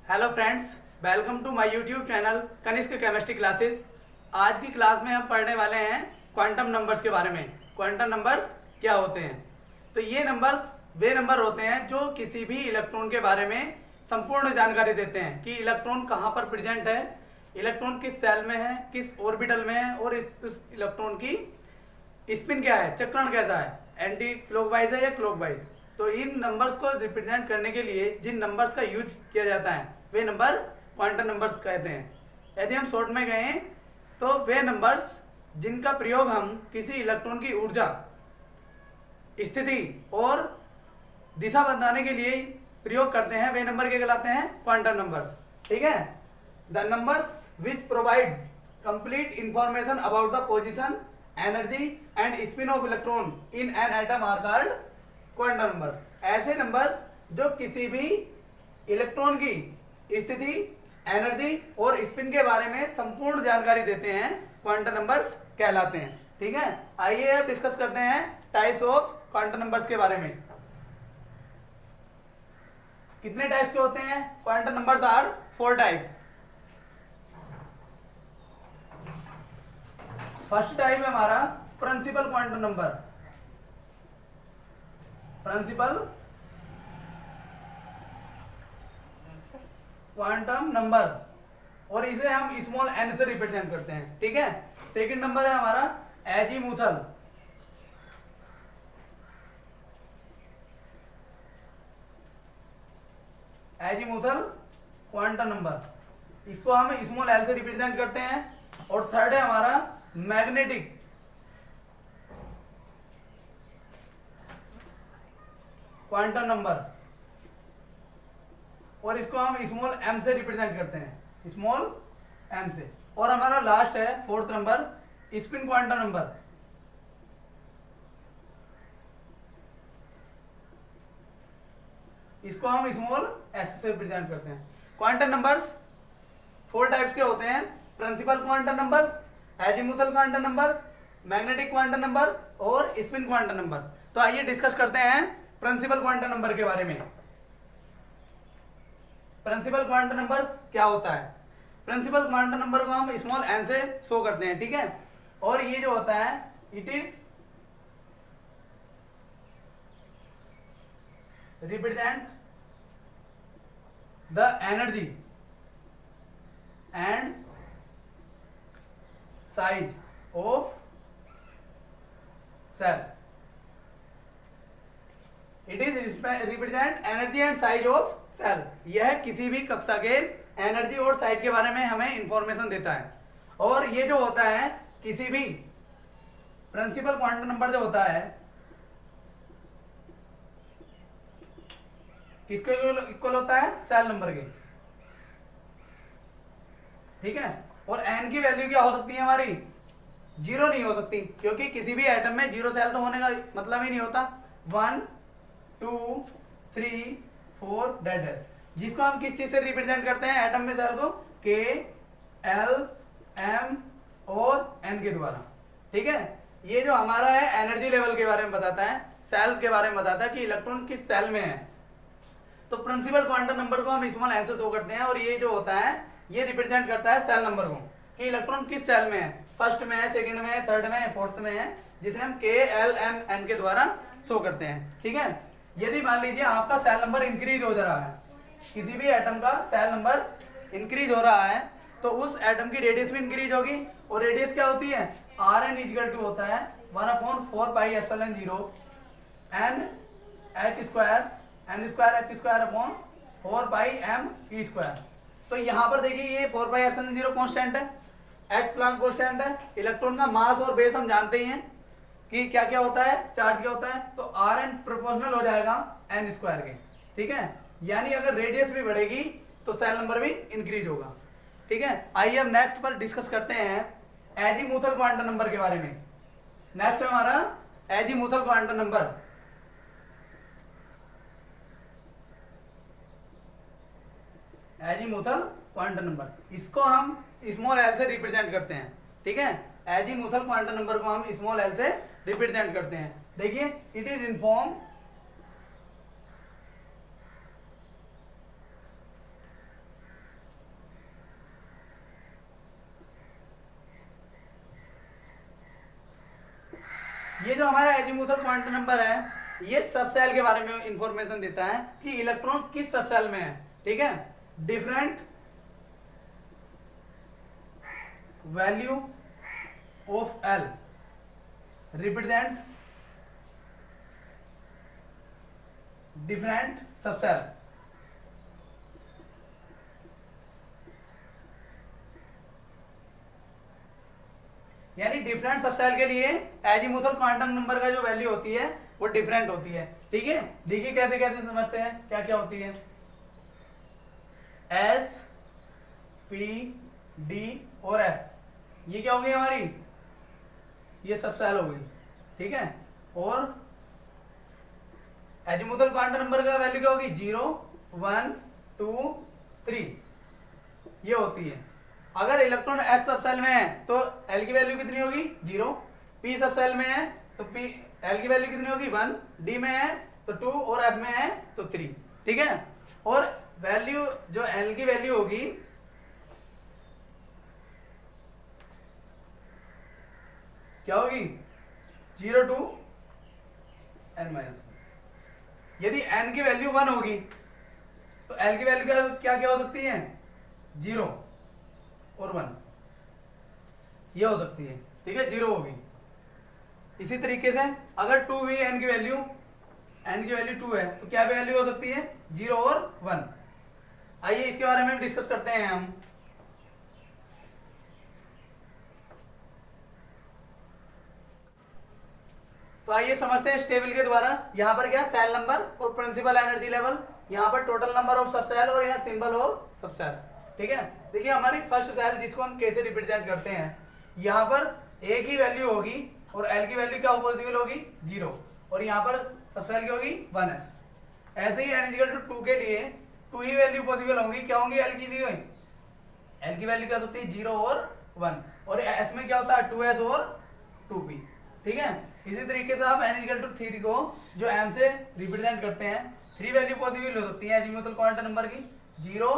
Hello friends, welcome to my YouTube channel Kanishk chemistry classes. आज की class में हम पढ़ने वाले हैं क्वांटम नंबर्स के बारे में। क्वांटम नंबर्स क्या होते हैं? तो ये नंबर्स वे नंबर होते हैं जो किसी भी इलेक्ट्रॉन के बारे में संपूर्ण जानकारी देते हैं कि इलेक्ट्रॉन कहाँ पर प्रेजेंट है, इलेक्ट्रॉन किस सेल में है, किस ऑर्बिटल में है और उस इलेक्ट्रॉन की स्पिन क्या है, चक्रण कैसा है, एंटी क्लॉकवाइज है या क्लॉकवाइज। तो इन नंबर्स को रिप्रेजेंट करने के लिए जिन नंबर्स का यूज किया जाता है वे नंबर क्वांटम नंबर्स कहते हैं। यदि हम शॉर्ट में कहें तो वे नंबर्स जिनका प्रयोग हम किसी इलेक्ट्रॉन की ऊर्जा, स्थिति और दिशा बताने के लिए प्रयोग करते हैं वे नंबर क्या कहलाते हैं? Quantum numbers. ठीक है। The numbers which provide complete information about the position, energy and spin of electron in an atom are called quantum number. ऐसे नंबर्स जो किसी भी इलेक्ट्रॉन की स्थिति, एनर्जी और स्पिन के बारे में संपूर्ण जानकारी देते हैं क्वांटम नंबर्स कहलाते हैं। ठीक है। आइए अब डिस्कस करते हैं टाइप्स ऑफ क्वांटम नंबर्स के बारे में। कितने टाइप्स के होते हैं? Quantum numbers are 4 type. First type है हमारा principal quantum number. Principal quantum number और इसे हम स्मॉल एन से रिप्रेजेंट करते हैं। ठीक है। सेकंड नंबर है हमारा एजीमुथल। एजीमुथल क्वांटम नंबर, इसको हम स्मॉल एल से रिप्रेजेंट करते हैं। और थर्ड है हमारा मैग्नेटिक क्वांटम नंबर और इसको हम स्मॉल एम से रिप्रेजेंट करते हैं, स्मॉल एम से। और हमारा लास्ट है fourth number spin quantum number. इसको हम स्मॉल एस से रिप्रेजेंट करते हैं। क्वांटम नंबर्स 4 टाइप्स के होते हैं। Principal quantum number, azimuthal quantum number, magnetic quantum number और स्पिन क्वांटम नंबर। तो आइए डिस्कस करते हैं प्रिंसिपल क्वांटम नंबर के बारे में। प्रिंसिपल क्वांटम नंबर क्या होता है? प्रिंसिपल क्वांटम नंबर को हम स्मॉल एन से शो करते हैं। ठीक है। और ये जो होता है it is represent the energy and size of cell. It is represent energy and size of cell. यह किसी भी कक्षा के एनर्जी और साइज के बारे में हमें इंफॉर्मेशन देता है। और ये जो होता है किसी भी प्रिंसिपल क्वांटम नंबर जो होता है किसके इक्वल होता है? सेल नंबर के। ठीक है। और एन की वैल्यू क्या हो सकती है हमारी? 0 नहीं हो सकती, क्योंकि किसी भी एटम में 0 सेल तो होने का मतलब ही नहीं होता। 1 2 3 4 डैश, जिसको हम किस चीज से रिप्रेजेंट करते हैं एटम में सेल को? के, एल, एम और एन के द्वारा। ठीक है। ये जो हमारा है एनर्जी लेवल के बारे में बताता है, सेल के बारे में बताता है कि इलेक्ट्रॉन किस सेल में है। तो प्रिंसिपल क्वांटम नंबर को हम स्मॉल एन से शो करते हैं और ये जो होता है ये रिप्रेजेंट करता है सेल नंबर को कि इलेक्ट्रॉन किस सेल में है, फर्स्ट में है, सेकंड में है, थर्ड में है, फोर्थ में है, जिसे हम के, एल, एम, एन के द्वारा शो करते हैं। ठीक है। यदि मान लीजिए आपका सेल नंबर इंक्रीज हो जा रहा है, किसी भी एटम का सेल नंबर इंक्रीज हो रहा है, तो उस एटम की रेडियस भी इंक्रीज होगी। और रेडियस क्या होती है? आर एन इक्वल टू होता है 1/4 pi epsilon 0 n h square n square h square upon 4 pi m e square. तो यहाँ पर देखिए ये 4 पाई एप्सिलॉन 0 कांस्टेंट है, एच प्लैंक कांस्टेंट है। इलेक्ट्रॉन का मास और बेस हम जानते ही हैं कि क्या क्या होता है, चार्ज क्या होता है। तो आर एन प्रोपोर्शनल हो जाएगा एन स्क्वायर के। ठीक है। यानी अगर रेडियस भी बढ़ेगी तो सेल नंबर भी इंक्रीज होगा। ठीक है। आइए अब नेक्स्ट पर डिस्कस करते हैं एजीमुथल क्वांटम नंबर के बारे में। नेक्स्ट है हमारा azimuthal quantum number. Azimuthal quantum number, इसको हम स्मॉल एल से रिप्रेजेंट करते हैं। ठीक है। एजीमुथल क्वांटम नंबर को हम स्मॉल एल से रिप्रेजेंट करते हैं। देखिए इट इज ये जो हमारा एजीमुथल क्वांटम नंबर है, ये सब सेल के बारे में इंफॉर्मेशन देता है कि इलेक्ट्रॉन किस सब सेल में है। ठीक है, different value of L represent different सब सेल। यानी डिफरेंट सब सेल के लिए एजीमुथल क्वांटम नंबर का जो वैल्यू होती है वो डिफरेंट होती है। ठीक है, देखिए कैसे कैसे समझते हैं, क्या क्या होती है। एस, पी, डी और एफ, ये क्या हो गई हमारी, ये सब सेल हो गई। ठीक है, और एजीमुथल क्वांटम नंबर का वैल्यू क्या होगी, 0, 1, 2, 3 ये होती है। अगर इलेक्ट्रॉन एस सब सेल में है तो एल की वैल्यू कितनी होगी, 0। पी सब सेल में है तो पी एल की वैल्यू कितनी होगी, 1। डी में है तो 2 और एफ में है तो 3। ठीक है, और वैल्यू जो एल की वैल्यू होगी क्या होगी, 0 to n-1। यदि n की वैल्यू 1 होगी तो l की वैल्यू क्या क्या हो सकती है, 0 और 1 ये हो सकती है। ठीक है, 0 होगी। इसी तरीके से अगर 2 हुई n की वैल्यू 2 है तो क्या वैल्यू हो सकती है, 0 और 1। आइए इसके बारे में डिस्कस करते हैं हम। तो आइए समझते हैं स्टेबल के द्वारा। यहाँ पर क्या, सेल नंबर और प्रिंसिपल एनर्जी लेवल, यहाँ पर टोटल नंबर ऑफ सब सेल और यहाँ सिंबल ऑफ सब सेल। ठीक है, देखिए हमारी फर्स्ट सेल जिसको हम कैसे रिप्रेजेंट करते हैं, यहाँ पर ए की वैल्यू होगी और एल की वैल्यू क्या पॉसिबल होगी, 0, और यहाँ पर सब सेल की होगी 1s। ऐसे ही n = 2 के लिए 2 ही वैल्यू पॉसिबल होंगी, क्या होंगी, एल की लिए, एल की वैल्यू क्या सकती है, 0 और 1, और एस में क्या होता है, 2s और 2p। ठीक है, इसी तरीके से आप n = 3 को जो m से रिप्रेजेंट करते हैं, 3 वैल्यू पॉसिबल हो सकती है एजीमुथल क्वांटम नंबर की, 0,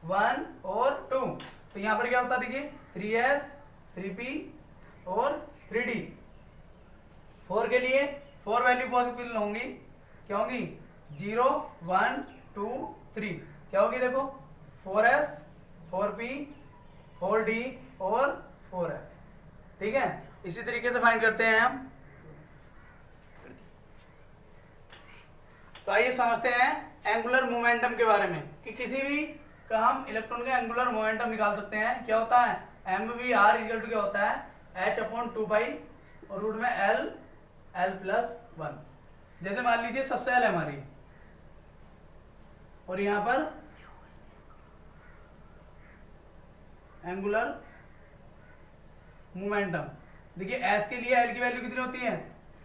1 और 2। तो यहाँ पर क्या होता है, देखिए 3s, 3p और 3d। 4 के लिए 4 वैल्यू पॉसिबल होंगी, क्या होंगी, 0, 1, 2, 3 क्या होगी, देखो 4s, 4p, 4d और 4f। ठीक है, इसी तरीके से फाइंड करते हैं हम। तो आइए समझते हैं एंगुलर मोमेंटम के बारे में कि किसी भी का हम इलेक्ट्रॉन का एंगुलर मोमेंटम निकाल सकते हैं। क्या होता है, mvr = क्या होता है, h/2π और रूट में l+1। जैसे मान लीजिए सब सेल है हमारी और यहाँ पर एंगुलर मोमेंटम, देखिए s के लिए l की वैल्यू कितनी होती है,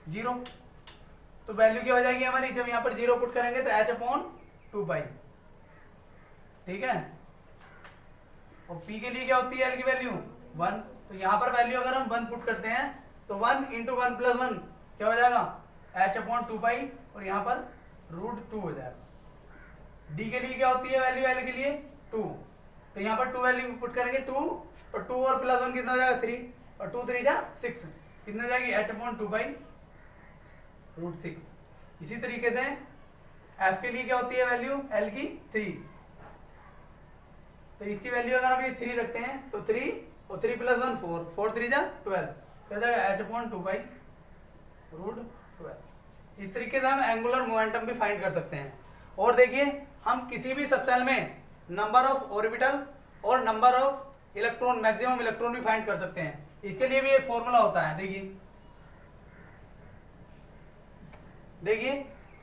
0। तो वैल्यू क्या हो जाएगी हमारी, जब यहाँ पर 0 पुट करेंगे तो h/2π। ठीक है, और p के लिए क्या होती है l की वैल्यू, 1। तो यहाँ पर वैल्यू अगर हम 1 पुट करते हैं तो 1 × 1 + 1 क्या हो जाएगा, h/2π, और यहाँ पर √2 हो जाएगा। d के लिए क्या होती है वैल्यू l के लिए, 2। तो यहाँ पर 2 वैल्यू पुट करेंगे, 2 और 2 और +1 कितना हो जाएगा, 3, और 2 3 जा 6 कितना हो जाएगी, h/2π √6। इसी तरीके से f के लिए क्या होती है वैल्यू l की, 3। तो इसकी वैल्यू अगर हम ये 3 रखते हैं तो 3 और 3 + 1 4, 4 3 जा 12 क्या हो जाएगा, h/2π √12। इस तरीके से हम एंगुलर मोमेंटम भी फाइंड कर सकते हैं। और देखिए हम किसी भी सब सेल में नंबर ऑफ ऑर्बिटल और number of electron, maximum electron भी फाइंड कर सकते हैं। इसके लिए भी एक फॉर्मूला होता है, देखिए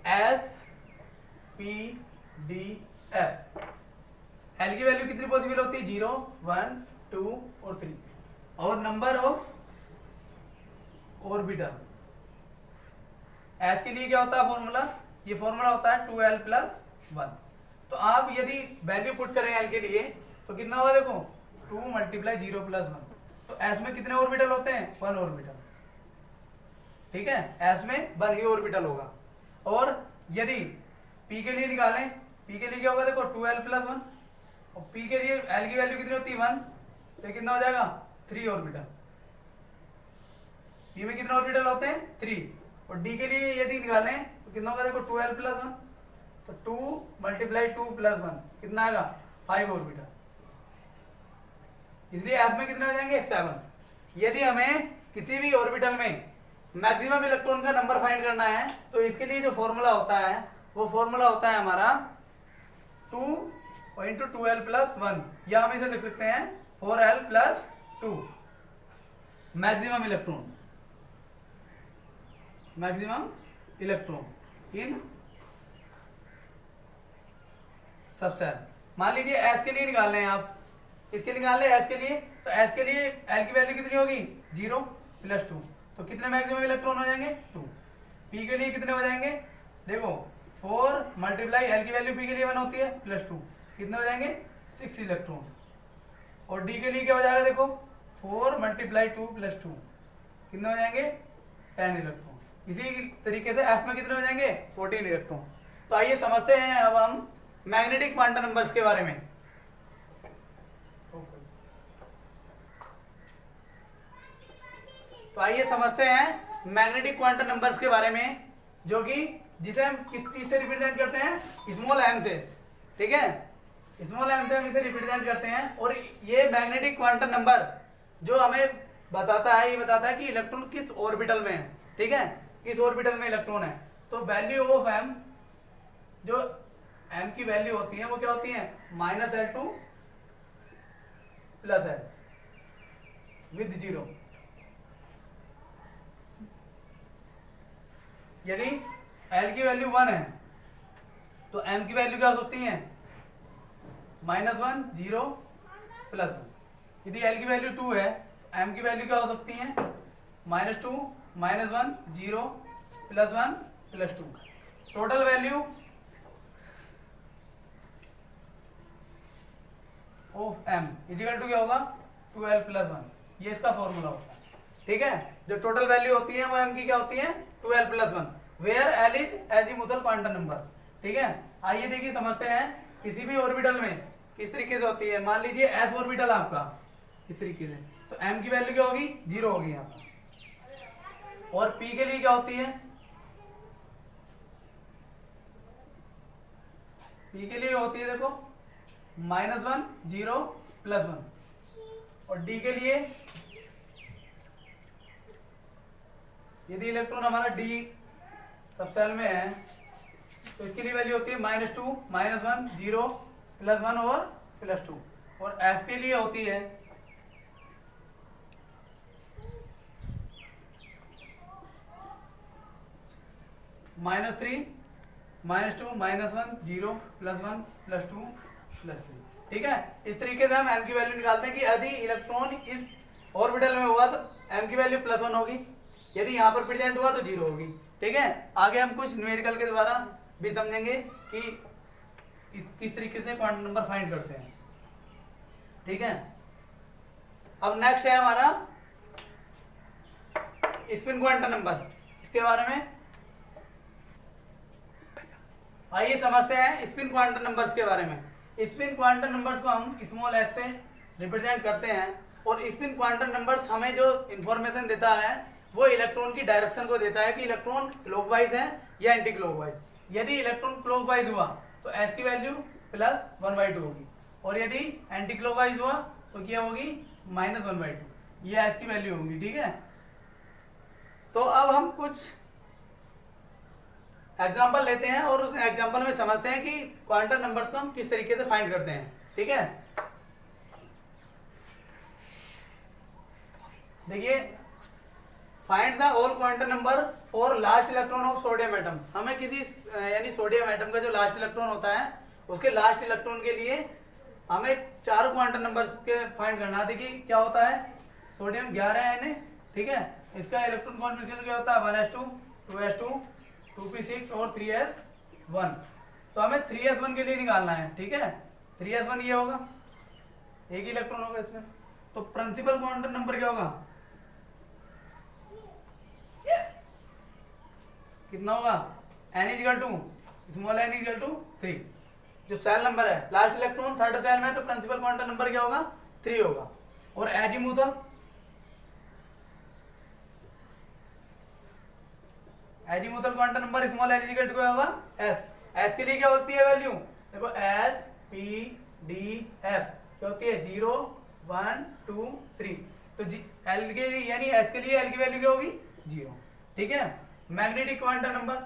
S P D F। L की वैल्यू कितनी पॉसिबल होती है, 0, 1, 2 और 3। और नंबर ऑफ ऑर्बिटल, S के लिए क्या होता है फॉर्मूला, ये फॉर्मूला होता है 2l+1। तो आप यदि वैल्यू पुट करें L के लिए तो कितना होगा, देखो 2 × 0 + 1। तो S में कितने ऑर्बिटल होते हैं, 1 ऑर्बिटल। ठीक है, S में 1 ही ऑर्बिटल होगा। और यदि P के लिए निकालें, P के लिए क्या होगा, देखो 2l+1, और P के लिए L की वैल्यू कितनी होती है, 1, तो कितना हो जाएगा, 3 ऑर्बिटल। पी में कितने ऑर्बिटल होते हैं 3, और डी के लिए यदि निकालें तो कितना होगा देखो 2l + 1, तो 2 × 2 + 1 कितना आएगा 5 ऑर्बिटल, इसलिए एफ में कितने हो जाएंगे 7। यदि हमें किसी भी ऑर्बिटल में मैक्सिमम इलेक्ट्रॉन का नंबर फाइंड करना है तो इसके लिए जो फॉर्मूला होता है वो फॉर्मूला होता है हमारा 2 × 2l + 1, या हम इसे लिख सकते हैं 4l + 2, maximum electron in subshell. मान लीजिए एस के लिए निकालने हैं आप, इसके निकालने एस के लिए, तो एस के लिए एल की वैल्यू कितनी होगी 0 + 2, तो कितने मैक्सिमम इलेक्ट्रॉन हो जाएंगे 2। पी के लिए कितने हो जाएंगे देखो 4 × एल की वैल्यू पी के लिए 1 होती है +2, कितने हो जाएंगे 6 इलेक्ट्रॉन, और डी के लिए क्या हो जाएगा देखो 4 × 2 + 2 कितने हो जाएंगे 10 इलेक्ट्रॉन। इसी तरीके से एफ में कितने हो जाएंगे 14 इलेक्ट्रॉन। तो आइए समझते हैं अब हम मैग्नेटिक क्वांटम नंबर्स के बारे में। तो आइए समझते हैं मैग्नेटिक क्वांटम नंबर्स के बारे में, जो कि जिसे हम किस चीज से रिप्रेजेंट करते हैं स्मॉल एम से, ठीक है, स्मॉल एम से हम इसे रिप्रेजेंट करते हैं। और ये मैग्नेटिक क्वांटम नंबर जो हमें बताता है, ये बताता है कि इलेक्ट्रॉन किस ऑर्बिटल में है, ठीक है, किस ऑर्बिटल में इलेक्ट्रॉन है। तो वैल्यू ऑफ एम, जो एम की वैल्यू होती है वो क्या होती है -L2 + L विद 0। यदि L की वैल्यू 1 है तो M की वैल्यू क्या हो सकती है -1 0 + 1। यदि L की वैल्यू 2 है तो M की वैल्यू क्या हो सकती है -2 -1 0 + 1 + 2। टोटल वैल्यू ऑफ M = क्या होगा 2l + 1, ये इसका फॉर्मूला होता है, ठीक है। जो टोटल वैल्यू होती है वो M की क्या होती है 2l + 1, where L is azimuthal quantum number, ठीक है। आइए देखिए समझते हैं किसी भी ऑर्बिटल में किस तरीके से होती है। मान लीजिए s ऑर्बिटल आपका इस तरीके से, तो M की वैल्यू क्या होगी 0 होगी यहाँ पर। और P के लिए क्या होती है, P के लिए होती है देखो -1 0 + 1, और D के लिए यदि इलेक्ट्रॉन हमारा D सबसेल में है तो इसके लिए वैल्यू होती है -2 -1 0 + 1 और +2। और F के लिए होती है -3 -2 -1 0 + 1 +2 +2, ठीक है। इस तरीके से हम M की वैल्यू निकालते हैं कि यदि इलेक्ट्रॉन इस ऑर्बिटल में हुआ तो M की वैल्यू +1 होगी, यदि यहाँ पर प्रेजेंट हुआ तो 0 होगी, ठीक है। आगे हम कुछ न्यूमेरिकल के द्वारा भी समझेंगे कि किस तरीके से क्वांटम नंबर फाइंड करते हैं, ठीक है। अब नेक्स्ट है हमारा स्पिन क्वांटम नंबर, इसके बारे में आइए समझते हैं स्पिन क्वांटम नंबर्स के बारे में। स्पिन क्वांटम नंबर्स को हम स्मॉल s से रिप्रेजेंट करते हैं, और स्पिन क्वांटम नंबर्स हमें जो इंफॉर्मेशन देता है वो इलेक्ट्रॉन की डायरेक्शन को देता है कि इलेक्ट्रॉन क्लॉकवाइज है या एंटी क्लॉकवाइज। यदि इलेक्ट्रॉन क्लॉकवाइज हुआ तो s की वैल्यू +1/2 होगी, और यदि एंटी क्लॉकवाइज हुआ तो क्या होगी -1/2, ये s की वैल्यू होगी, ठीक है। तो अब हम कुछ एग्जाम्पल लेते हैं और उस एग्जाम्पल में समझते हैं कि क्वांटम नंबर्स को हम किस तरीके से फाइंड करते हैं, ठीक है। देखिए, find the all quantum number for last electron of sodium atom. हमें किसी यानी सोडियम एटम का जो लास्ट इलेक्ट्रॉन होता है उसके लास्ट इलेक्ट्रॉन के लिए हमें 4 क्वांटम नंबर्स के फाइंड करना। देखिए क्या होता है, सोडियम 11 Na, ठीक है, इसका इलेक्ट्रॉन कॉन्फिगरेशन क्या होता है 1s2 2s2 2p6 और 3s1। तो हमें 3s1 के लिए निकालना है, ठीक है। 3s1 ये होगा, एक इलेक्ट्रॉन होगा इसमें। तो प्रिंसिपल क्वांटम नंबर क्या होगा, कितना होगा n = 3। जो सेल नंबर है, लास्ट इलेक्ट्रॉन थर्ड सेल में, तो प्रिंसिपल क्वांटम नंबर क्या होगा 3 होगा। और azimuthal azimuthal quantum number small l equal to क्या होगा एस। एस के लिए क्या होती है वैल्यू, देखो एस पी डी एफ क्या होती है 0 1 2 3। तो एल के लिए यानी एस के लिए एल की वैल्यू क्या होगी 0। ठीक है। मैग्नेटिक क्वांटम नंबर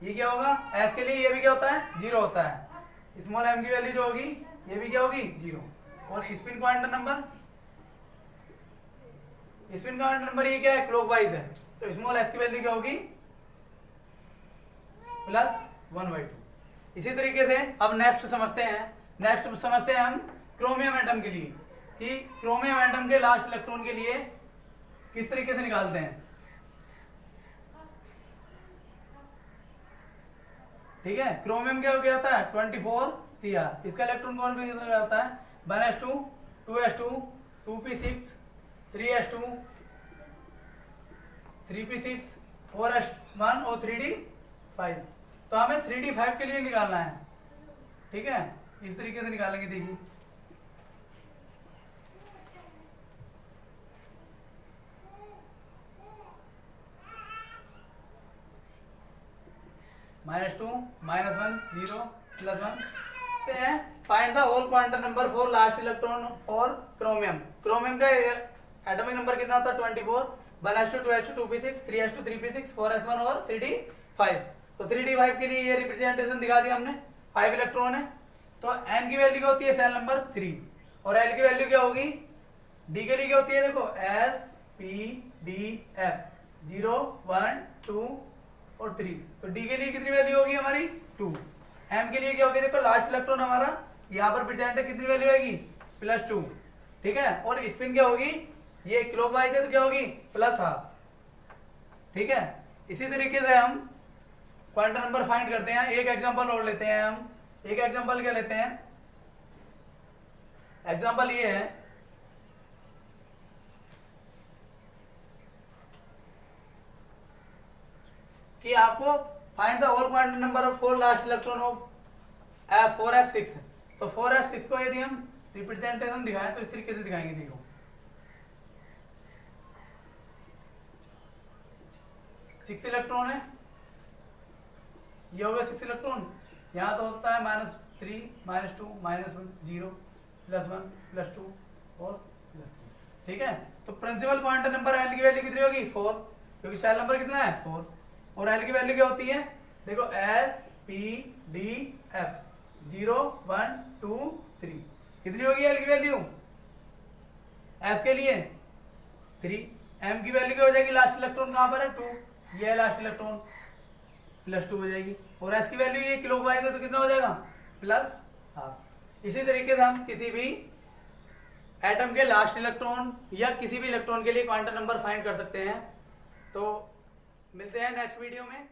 ये क्या होगा, एस के लिए ये भी क्या होता है 0 होता है। स्मॉल एम की वैल्यू जो होगी ये भी क्या होगी 0। और spin quantum number, spin quantum number ये क्या है क्लॉकवाइज है, तो स्मॉल एस की वैल्यू क्या होगी +1/2। इसी तरीके से अब नेक्स्ट समझते हैं हम क्रोमियम एटम के लिए कि क्रोमियम एटम के लास्ट इलेक्ट्रॉन के लिए किस तरीके से निकालते हैं। ठीक है। क्रोमियम क्या हो गया होता है 24Cr। इसका इलेक्ट्रॉन कॉन्फ़िगरेशन होता है 1s2 2s2 2p6 3s2 3p6 4s1 और 3d5। तो हमें 3d5 के लिए निकालना है। ठीक है, इस तरीके से निकालेंगे। देखिए -2 -1 0 +1 find the whole quantum number for last electron for chromium. Chromium का एटॉमिक नंबर कितना होता है 24। 1s2 2s2 2p6 3s2 3p6 4s1 और 3d5। तो 3d5 के लिए ये रिप्रेजेंटेशन दिखा दिया हमने। 5 इलेक्ट्रॉन है तो n की वैल्यू क्या होती है सेल नंबर 3 और l की वैल्यू क्या होगी, d के लिए क्या होती है देखो s p d f 0 1 2 और 3। तो d के लिए कितनी वैल्यू होगी हमारी 2। m के लिए क्या होगी देखो लास्ट इलेक्ट्रॉन हमारा यहाँ पर प्रेजेंट है, कितनी वैल्यू आएगी +2। ठीक है। और स्पिन क्या होगी, ये क्लॉकवाइज है तो क्या होगी +12। ठीक है। इसी तरीके से हम क्वांटम नंबर फाइंड करते हैं। एक एग्जांपल और लेते हैं हम। एक एग्जांपल क्या लेते हैं, एग्जांपल ये है कि आपको find the whole quantum number of 4 last electron of F4F6। तो 4F6 को यदि हम रिप्रेजेंटेशन दिखाएं तो इस तरीके से दिखाएंगे। देखो 6 इलेक्ट्रॉन है, ये होगा 6 इलेक्ट्रॉन। यहाँ तो होता है -3 -2 -1 0 +1 +2 और +3। ठीक है। तो प्रिंसिपल क्वांटम नंबर एल की वैल्यू कितनी होगी 4, क्योंकि सेल नंबर कितना है 4। और एल की वैल्यू क्या होती है देखो s p d f 0 1 2 3। कितनी होगी एल की वैल्यू, f के लिए 3। m की वैल्यू क्या हो जाएगी, लास्ट इलेक्ट्रॉन कहाँ पर है 2, ये है लास्ट इलेक्ट्रॉन +2 हो जाएगी। और s की वैल्यू ये क्लॉकवाइज है तो कितना हो जाएगा +12। इसी तरीके से हम किसी भी एटम के लास्ट इलेक्ट्रॉन या किसी भी इलेक्ट्रॉन के लिए क्वांटम नंबर फाइंड कर सकते हैं। तो मिलते हैं नेक्स्ट वीडियो में।